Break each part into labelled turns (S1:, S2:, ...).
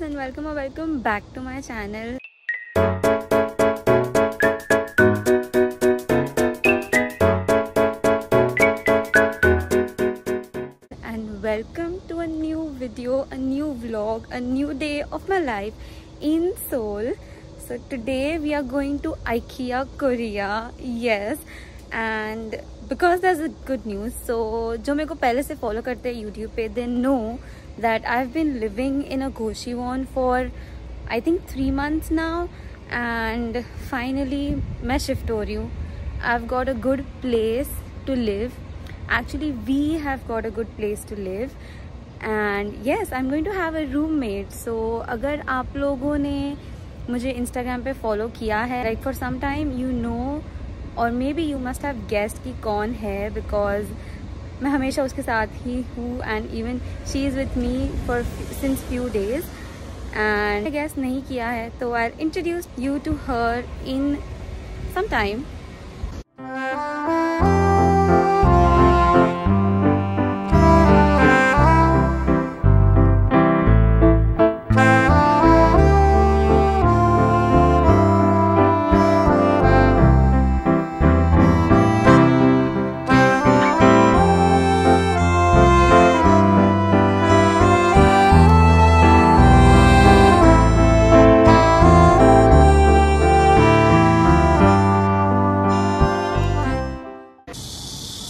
S1: and welcome back to my channel. And welcome to a new video, a new vlog, a new day of my life in Seoul. So today we are going to IKEA Korea. Yes, and because there's a good news, so जो मेरे को पहले से follow करते हैं YouTube पे, they know that I've been living in a Goshiwon for I think 3 months now, and finally मैं shift हो रही हूँ. I've got a good place to live. Actually, we have got a good place to live, and yes, I'm going to have a roommate. So अगर आप लोगों ने मुझे Instagram पे follow किया है, like for some time, you know, और may be you must have guessed कि कौन है, बिकॉज मैं हमेशा उसके साथ ही हूँ and even she is with me for since few days. And guest नहीं किया है तो I introduce you to her in some time.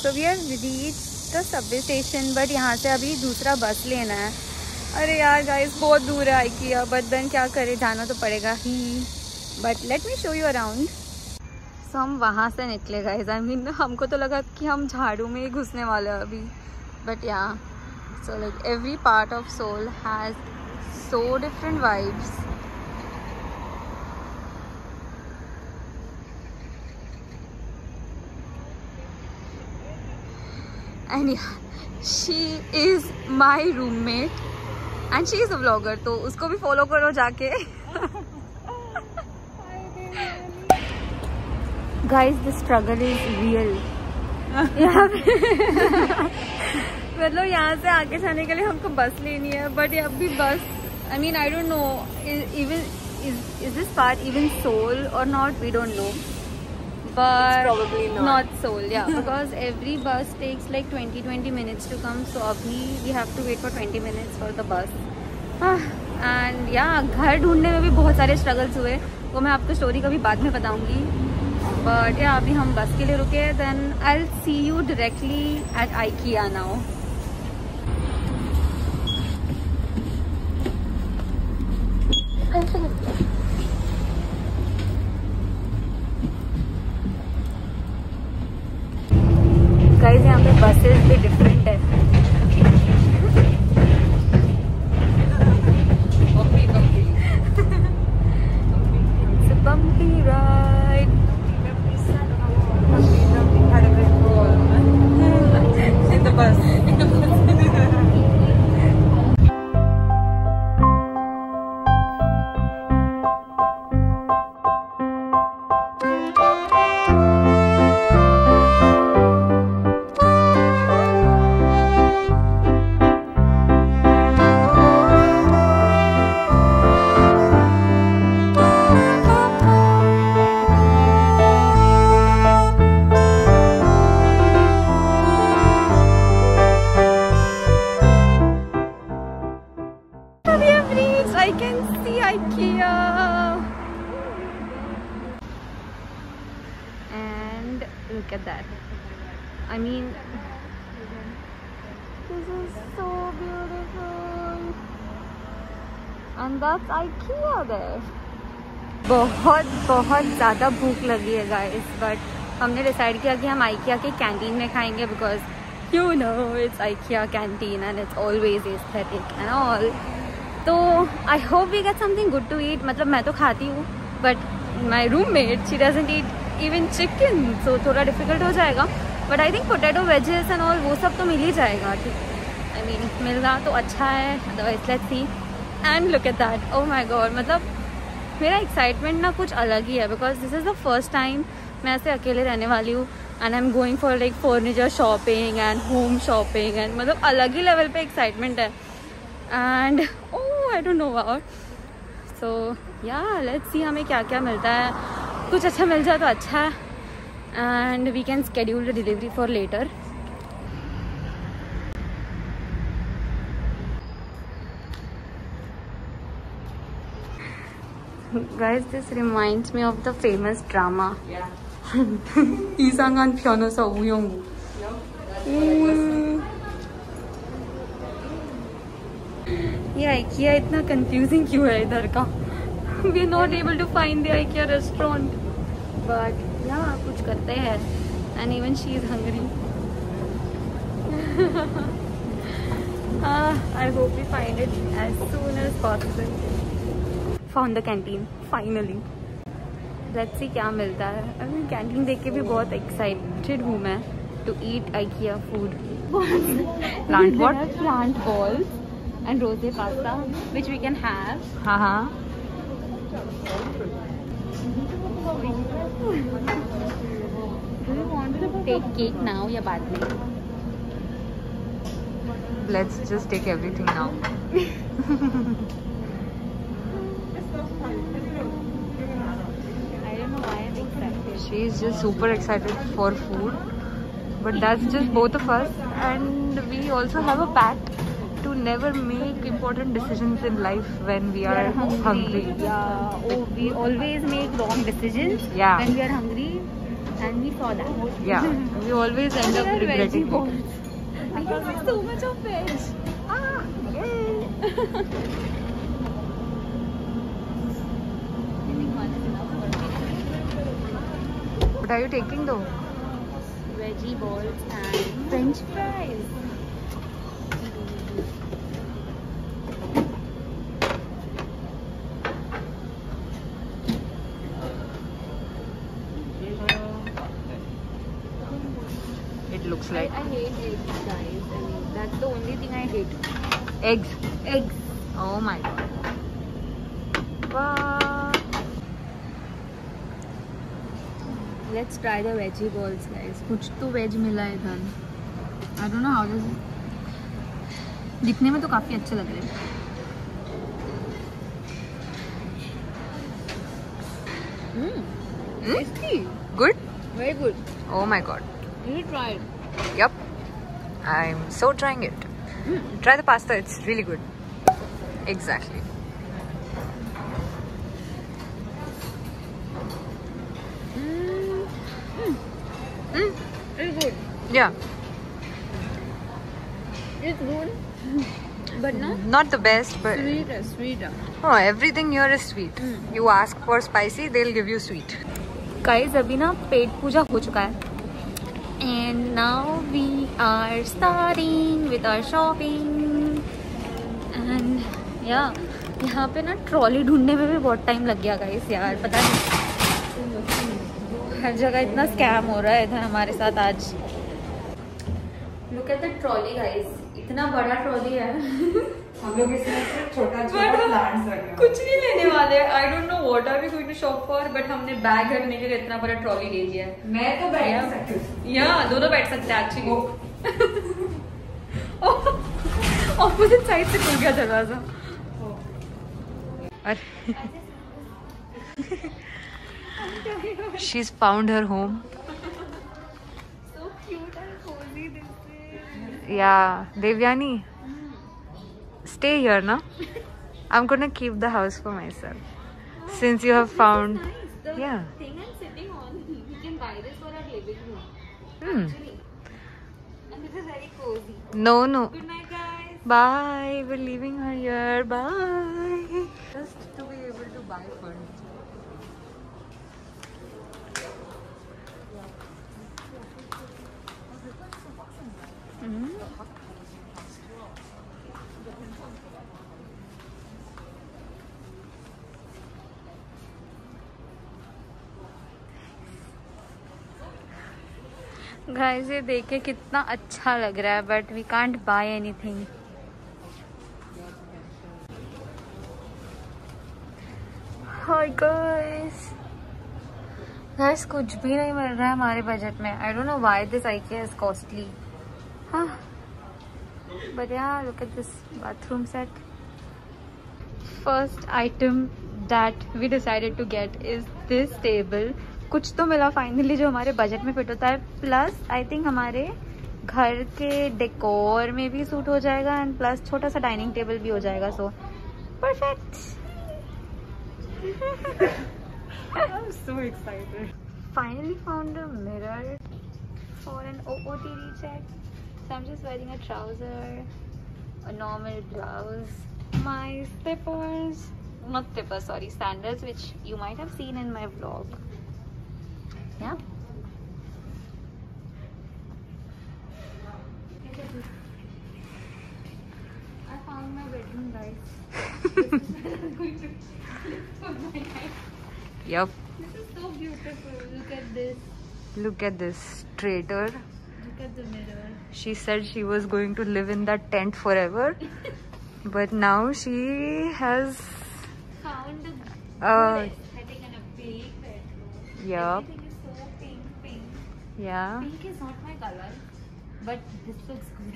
S1: So we have reached the subway station, but यहाँ से अभी दूसरा बस लेना है. अरे यार गाइस, बहुत दूर है IKEA, बट देन क्या करें, जाना तो पड़ेगा ही. But let me show you around. So हम वहाँ से निकले गाइस. आई मीन हमको तो लगा कि हम झाड़ू में ही घुसने वाले हैं अभी, but yeah so like every part of Seoul has so different vibes. And yeah, she is my roommate and she is a vlogger, तो उसको भी follow करो जाके. Guys, the struggle is real. मतलब यहाँ से आगे जाने के लिए हमको बस लेनी है, but ये अभी बस, I mean I don't know, is this part even Seoul or not, we don't know. But it's probably not Seoul, yeah, because every bus takes like 20 minutes to come, so abhi we have to wait for 20 minutes for the bus. And yeah, घर ढूंढने में भी बहुत सारे struggles हुए, वो मैं आपको स्टोरी कभी बाद में बताऊंगी. But yeah, अभी हम बस के लिए रुके, then I'll see you directly at IKEA now. Guys, यहाँ पे बसेस भी डिफरेंट है. It's a bumpy ride. In the bus. I can see IKEA, and look at that. I mean, this is so beautiful, and that's IKEA there. बहुत ज़्यादा भूख लगी है guys, but हमने डिसाइड किया कि हम IKEA के कैंटीन में खाएंगे, because you know it's IKEA canteen and it's always aesthetic and all. तो I hope we get something good to eat. मतलब मैं तो खाती हूँ, but my roommate she doesn't eat even chicken, so थोड़ा डिफिकल्ट हो जाएगा. But I think potato wedges and all वो सब तो मिल ही जाएगा. ठीक, आई मीन मिल रहा तो अच्छा है, otherwise let's see. And look at that, oh my God. मतलब मेरा एक्साइटमेंट ना कुछ अलग ही है, because this is the first time मैं ऐसे अकेले रहने वाली हूँ, and I am going for like furniture shopping and home shopping, and मतलब अलग ही लेवल पे एक्साइटमेंट है. And oh I don't know about, सो या लेट्स सी हमें क्या क्या मिलता है. कुछ अच्छा मिल जाए तो अच्छा है. And we can schedule the delivery for later. Guys, this reminds me of the famous drama. 이상한 변호사 우영우. ये IKEA इतना confusing क्यों है इधर का? We are not able to find the IKEA restaurant. But yeah, कुछ करते हैं. And even she is hungry. I hope we find it as soon as possible. Found the canteen finally. Let's see क्या मिलता है. I mean canteen देख के भी बहुत excited हूँ मैं to eat IKEA food. Plant what? Plant balls and rose pasta which we can have. HAHAH. Do you want to take cake now या बाद में?
S2: Let's just take everything now. She's just super excited for food, but that's just both of us, and we also have a pact to never make important decisions in life when we are hungry.
S1: Yeah, oh, we always make wrong decisions when we are hungry, and we saw that.
S2: Yeah, we always end up regretting it.
S1: I eat so much of veg.
S2: What are you taking though?
S1: Veggie balls and French fries.
S2: It looks like.
S1: I hate eggs, guys. I mean, that's the only thing I hate.
S2: Eggs.
S1: Eggs.
S2: Oh my god. Wow.
S1: Let's try the veggie balls, guys. कुछ तो veg मिला है इधर. I don't know how this. दिखने में तो काफी अच्छे लग रहे हैं. Tasty.
S2: Good.
S1: Very good.
S2: Oh my god.
S1: You should try it.
S2: Yep. I'm so trying it. Try the pasta. It's really good. Exactly.
S1: It's good.
S2: Yeah.
S1: It's good. But
S2: not the best, but
S1: sweeter.
S2: Oh, everything here is sweet. You ask for spicy, they'll give you sweet.
S1: Guys, अभी ना पेट पूजा हो चुका है. And now we are starting with our shopping. And yeah, यहाँ पे ना trolley ढूंढने में भी बहुत टाइम लग गया गाइस यार. पता नहीं हर जगह इतना स्कैम हो रहा है इधर हमारे साथ आज. Look at the trolley guys. इतना बड़ा ट्रॉली है.
S2: हम लोग इसमें सिर्फ छोटा प्लांट्स रखे हैं.
S1: कुछ नहीं लेने वाले. I don't know what are we going to shop for, but हमने बैग रखने के लिए इतना बड़ा ट्रॉली ले लिया है.
S2: मैं तो बैठ सकती हूँ.
S1: यहाँ दोनों बैठ सकते हैं एक्चुअली. ऑपोजिट साइड से खुल गया दरवाजा.
S2: She's found her home.
S1: So cute and cozy this is.
S2: Yeah, Devyani. Stay here, na? I'm gonna keep the house for myself. Since you have found.
S1: Nice. The
S2: Yeah.
S1: thing I'm sitting on, we can buy this for our living room.
S2: Hmm.
S1: And this is very cozy.
S2: No.
S1: Good night, guys.
S2: Bye. We're leaving her here. Bye. Just to be able to buy furniture.
S1: Guys ये देखे कितना अच्छा लग रहा है, but we can't buy anything. Hi guys कुछ भी नहीं मिल रहा है हमारे बजट में. I don't know why this IKEA is costly. But yeah look at this bathroom set. First item that we decided to get is this table. कुछ तो मिला फाइनली जो हमारे बजट में फिट होता है, प्लस आई थिंक हमारे घर के डेकोर में भी सूट हो जाएगा एंड प्लस छोटा सा डाइनिंग टेबल भी हो जाएगा. So perfect.
S2: I'm so excited.
S1: Finally found a mirror for an OOTD check. So I'm just wearing a trouser, a normal blouse, my slippers, not slippers, sorry, sandals, which you might have seen in my vlog. Yeah. I found my bedroom, guys. This is where I'm going to sleep for my night.
S2: Yep.
S1: This is so beautiful. Look at this.
S2: Look at this traitor.
S1: Look at the mirror.
S2: She said she was going to live in that tent forever, but now she has
S1: Found a good aesthetic and a big bedroom.
S2: Yep.
S1: Everything is so pink.
S2: Yeah.
S1: Pink is not my color, but this looks good.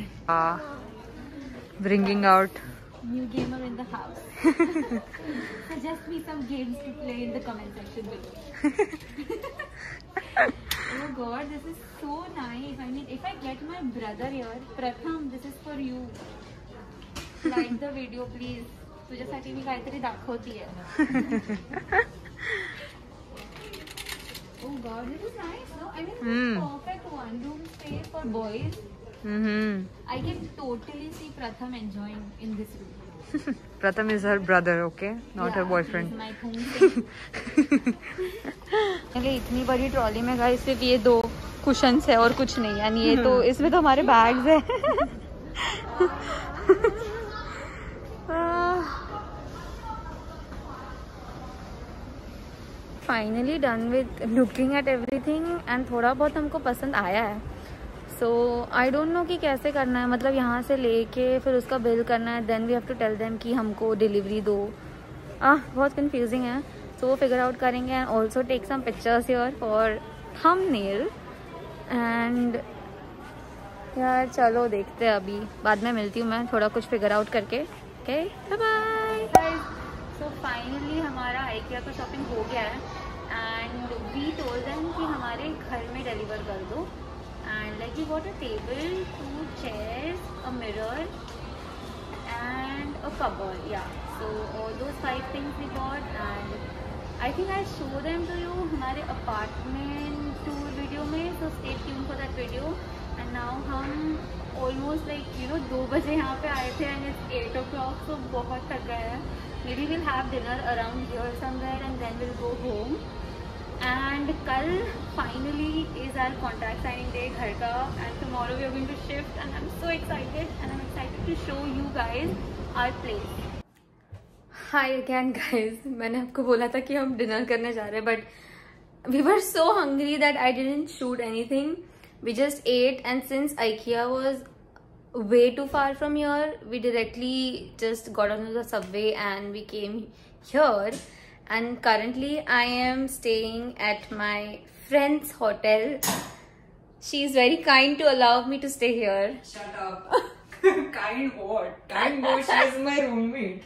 S2: Bringing out.
S1: New gamer in the house. Suggest me some games to play in the comment section below. Oh god, this is so nice. I mean, if I get my brother here, Pratham, this is for you. Like the video, please. तुझ्यासाठी मी काहीतरी दाखवतीये. Oh god, this is nice, no? I mean, this is perfect one-room space for boys. I can totally see Pratham enjoying in this room.
S2: Pratham is her brother, okay? Not her boyfriend.
S1: He's my home. इतनी बड़ी trolley में guys सिर्फ ये 2 cushions है और कुछ नहीं, यानी ये तो इसमें तो हमारे बैग्स है. Finally done with looking at everything and थोड़ा बहुत हमको पसंद आया है. सो आई डोंट नो कि कैसे करना है, मतलब यहाँ से लेके फिर उसका बिल करना है, then we have to tell them कि हमको डिलीवरी दो. बहुत कंफ्यूजिंग है. सो वो फिगर आउट करेंगे and also take some pictures here for thumbnail. And यार चलो देखते हैं, अभी बाद में मिलती हूँ मैं थोड़ा कुछ फिगर आउट करके. Okay bye bye. So finally हमारा IKEA का शॉपिंग हो गया है एंड वी टोल्ड देम कि हमारे घर में डिलीवर कर दो. And like we got a table, 2 chairs, a mirror and a cupboard. Yeah, so all those 5 things we got and I think I'll show them to you हमारे apartment tour video में. So stay tuned for that video. And now हम almost like 2 बजे यहाँ पे आए थे and it's 8 o'clock, so बहुत थक गए हैं. Maybe we'll have dinner around here somewhere and then we'll go home. And कल finally is our contract signing day घर का, and tomorrow we are going to shift and I'm so excited and I'm excited to show you guys our place. Hi again guys. मैंने आपको बोला था कि हम dinner करने जा रहे हैं, but we were so hungry that I didn't shoot anything. We just ate and since IKEA was way too far from here, we directly just got onto the subway and we came here. And currently I am staying at my friend's hotel. She's very kind to allow me to stay here.
S2: Shut up. Kind what? Kind what? She is my roommate.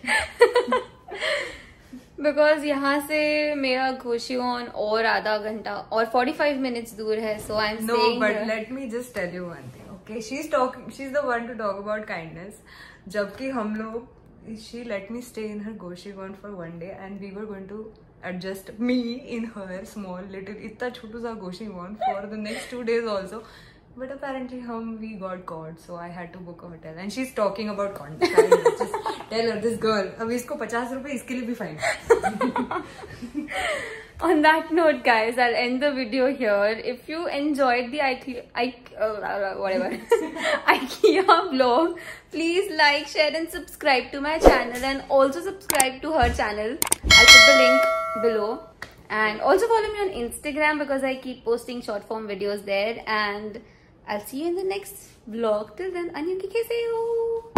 S1: Because यहाँ से मेरा गोशियोन और आधा घंटा और 45 minutes दूर है, so I'm staying
S2: No, but
S1: here.
S2: let me just tell you one thing, okay? She's the one to talk about kindness. जबकि हम लोग she let me stay in her goshikon for 1 day and we were going to adjust me in her small little इतना छोटू सा goshikon for the next 2 days also, but apparently we got caught, so I had to book a hotel and she's talking about kindness. Just tell her, this girl अभी इसको 50 रुपए इसके लिए भी fine.
S1: On that note guys, I'll end the video here. If you enjoyed the IKEA vlog, please like, share and subscribe to my channel and also subscribe to her channel. I'll put the link below. And also follow me on Instagram because I keep posting short form videos there. And I'll see you in the next vlog. Till then, annyeong ki kaise ho?